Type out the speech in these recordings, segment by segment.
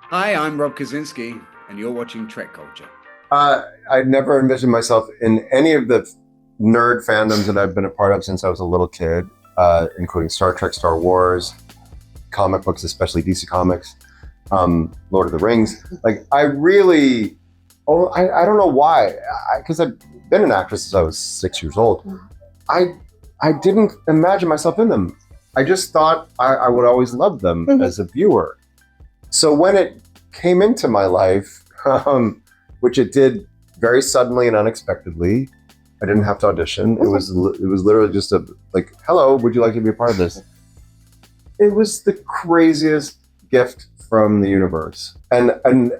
Hi, I'm Rob Kaczynski, and you're watching TrekCulture. I never envisioned myself in any of the nerd fandoms that I've been a part of since I was a little kid, including Star Trek, Star Wars, comic books, especially DC Comics, Lord of the Rings. Like, I don't know why, because I've been an actress since I was 6 years old. I, I didn't imagine myself in them. I just thought I would always love them as a viewer. So when it came into my life, which it did very suddenly and unexpectedly. I didn't have to audition. It was literally just like, hello, would you like to be a part of this? It was the craziest gift from the universe. And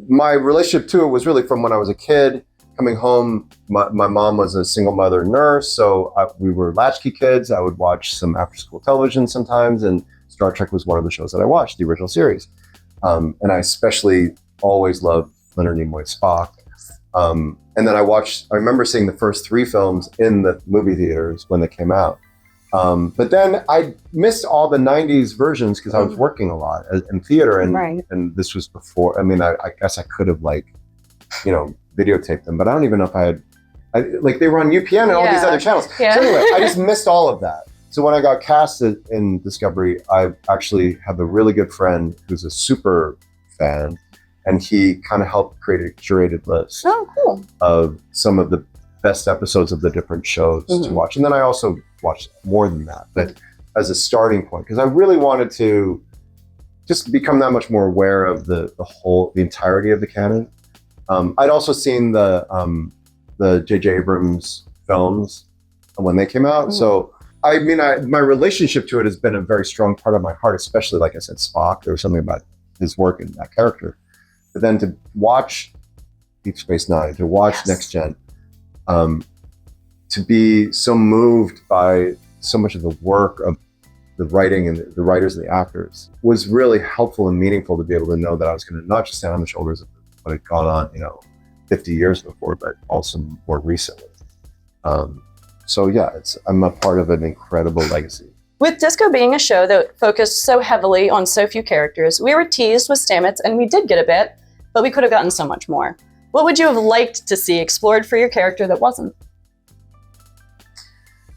my relationship to it was really from when I was a kid, coming home. My mom was a single mother nurse, so we were latchkey kids. I would watch some after school television sometimes, and Star Trek was one of the shows that I watched, the original series. And I especially always loved Leonard Nimoy's Spock. And then I remember seeing the first three films in the movie theaters when they came out. But then I missed all the 90s versions because I was working a lot in theater. And this was before, I guess I could have videotaped them, but I don't even know if they were on UPN and all these other channels. Yeah. So anyway, I just missed all of that. So when I got casted in Discovery, I actually have a really good friend who's a super fan, and he kind of helped create a curated list of some of the best episodes of the different shows to watch. And then I also watched more than that, but as a starting point, because I really wanted to just become that much more aware of the entirety of the canon. I'd also seen the J.J. Abrams films when they came out. So my relationship to it has been a very strong part of my heart, especially, like I said, Spock. There was something about his work and that character. But then to watch Deep Space Nine, to watch Next Gen, to be so moved by so much of the work of the writing and the writers and the actors was really helpful and meaningful to be able to know that I was going to not just stand on the shoulders of what had gone on, 50 years before, but also more recently. So yeah, I'm a part of an incredible legacy. With Disco being a show that focused so heavily on so few characters, we were teased with Stamets, and we did get a bit, but we could have gotten so much more. What would you have liked to see explored for your character that wasn't?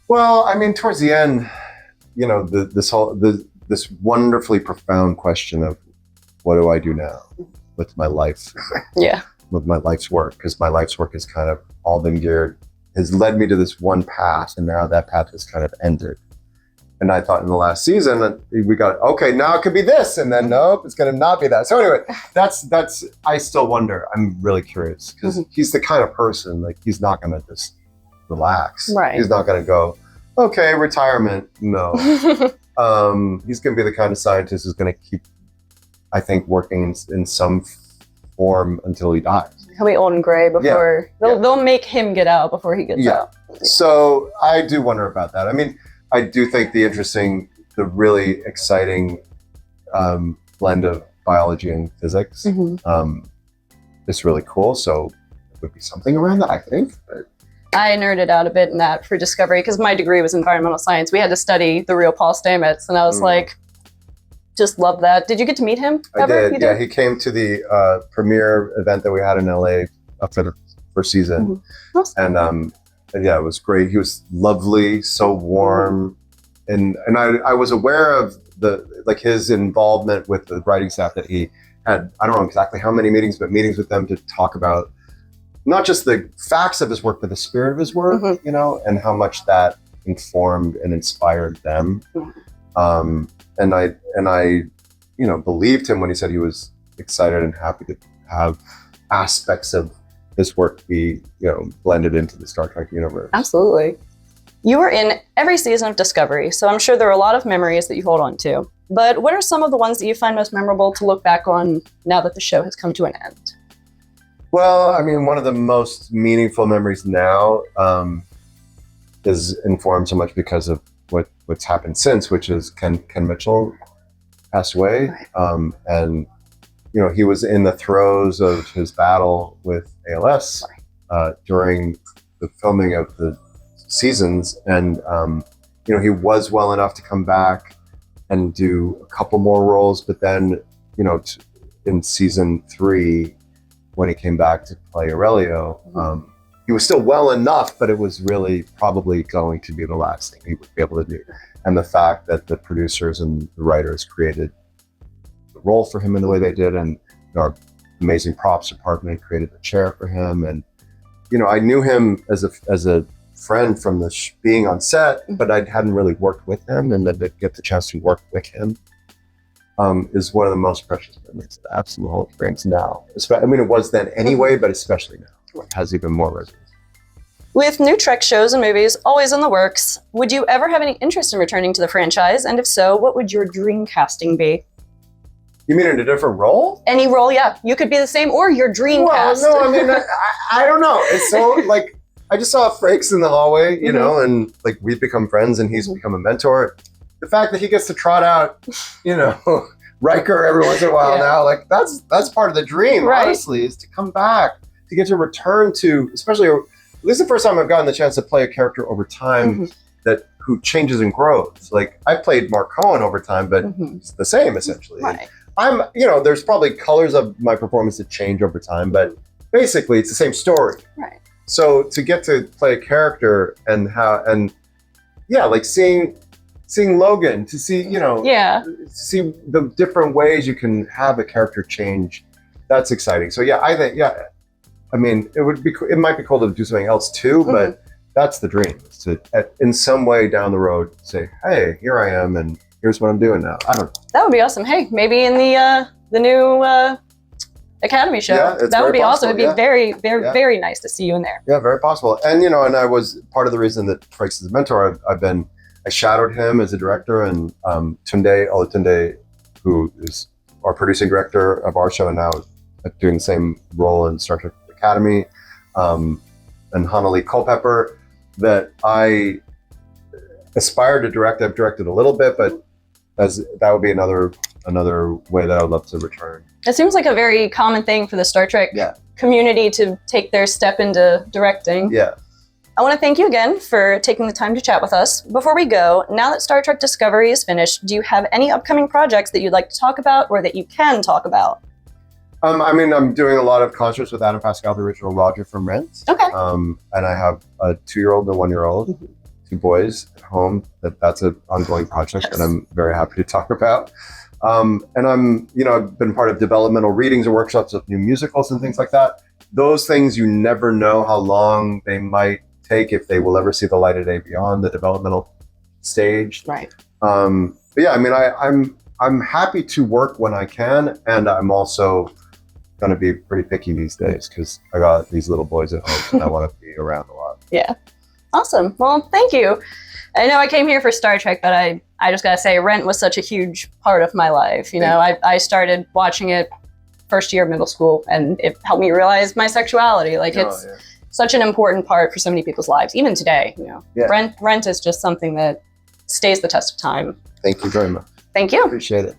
Well, towards the end, this wonderfully profound question of what do I do now with my life? With my life's work, because my life's work has kind of all been has led me to this one path, and now that path has kind of ended. And I thought in the last season that we got, okay, now it could be this, and then nope, it's going to not be that. So anyway, that's I still wonder. I'm really curious because he's the kind of person, like, he's not going to just relax. Right. He's not going to go, okay, retirement. No. He's going to be the kind of scientist who's going to keep, I think, working in some form until he dies. He'll be old and gray before they'll make him get out before he gets out. So I do wonder about that. I do think the really exciting blend of biology and physics is really cool. So it would be something around that, I think. But I nerded out a bit in that for Discovery because my degree was environmental science. We had to study the real Paul Stamets, and I was like, just love that. Did you get to meet him ever? I did. Yeah, he came to the premiere event that we had in LA for the first season. Awesome. And yeah, it was great. He was lovely, so warm. And I was aware of his involvement with the writing staff that he had. I don't know exactly how many meetings, but meetings with them to talk about not just the facts of his work, but the spirit of his work, and how much that informed and inspired them. And I believed him when he said he was excited and happy to have aspects of this work be, blended into the Star Trek universe. Absolutely. You were in every season of Discovery, so I'm sure there are a lot of memories that you hold on to. But what are some of the ones that you find most memorable to look back on now that the show has come to an end? Well, one of the most meaningful memories now is informed so much because of what's happened since, which is Ken Mitchell passed away. Right. And he was in the throes of his battle with ALS during the filming of the seasons. And, he was well enough to come back and do a couple more roles, but then, in season 3, when he came back to play Aurelio, he was still well enough, but it was really probably going to be the last thing he would be able to do. And the fact that the producers and the writers created the role for him in the way they did, and our amazing props department created the chair for him. And, I knew him as a friend from being on set, but I hadn't really worked with him, and then to get the chance to work with him is one of the most precious memories that absolute brings now. I mean, it was then anyway, but especially now, it has even more resonance. With new Trek shows and movies always in the works, would you ever have any interest in returning to the franchise? And if so, what would your dream casting be? You mean in a different role? Any role, yeah. You could be the same or your dream cast. No, I mean, I don't know. It's so, like, I just saw Frakes in the hallway, and, like, we've become friends and he's become a mentor. The fact that he gets to trot out, Riker every once in a while now, like, that's part of the dream, honestly, is to come back, to get to return to, especially, this is the first time I've gotten the chance to play a character over time who changes and grows. Like, I played Mark Cohen over time, but it's the same, essentially. Right. I'm, there's probably colors of my performance that change over time, but basically it's the same story. Right. So to get to play a character and like seeing Logan, to see, see the different ways you can have a character change, that's exciting. So I think, I mean, it might be cool to do something else too, but that's the dream, is to, in some way down the road, say, hey, here I am, and here's what I'm doing now. I don't know. That would be awesome. Hey, maybe in the new Academy show. Yeah, that would be awesome. It'd be very, very, Yeah. very nice to see you in there. Yeah, very possible. And, and I was part of the reason that Frakes is a mentor. I shadowed him as a director, and Tunde Olatunde, who is our producing director of our show and now doing the same role in Star Trek Academy, and Hanali Culpepper, that I aspired to direct. I've directed a little bit, but that would be another way that I would love to return. It seems like a very common thing for the Star Trek community to take their step into directing. Yeah. I want to thank you again for taking the time to chat with us. Before we go, now that Star Trek Discovery is finished, do you have any upcoming projects that you'd like to talk about or that you can talk about? I mean, I'm doing a lot of concerts with Adam Pascal, the original Roger from Rent. Okay. And I have a 2-year-old and a 1-year-old, 2 boys at home. That's an ongoing project that I'm very happy to talk about. And I'm, I've been part of developmental readings and workshops of new musicals and things like that. Those things, you never know how long they might take, if they will ever see the light of day beyond the developmental stage. Right. But yeah, I mean, I'm happy to work when I can, and I'm also going to be pretty picky these days because I got these little boys at home and I want to be around a lot. Yeah. Awesome. Well, thank you. I know I came here for Star Trek, but I just gotta say, Rent was such a huge part of my life. I started watching it first year of middle school, and it helped me realize my sexuality. Like, it's such an important part for so many people's lives, even today. Rent is just something that stays the test of time. Thank you very much. Thank you. Appreciate it.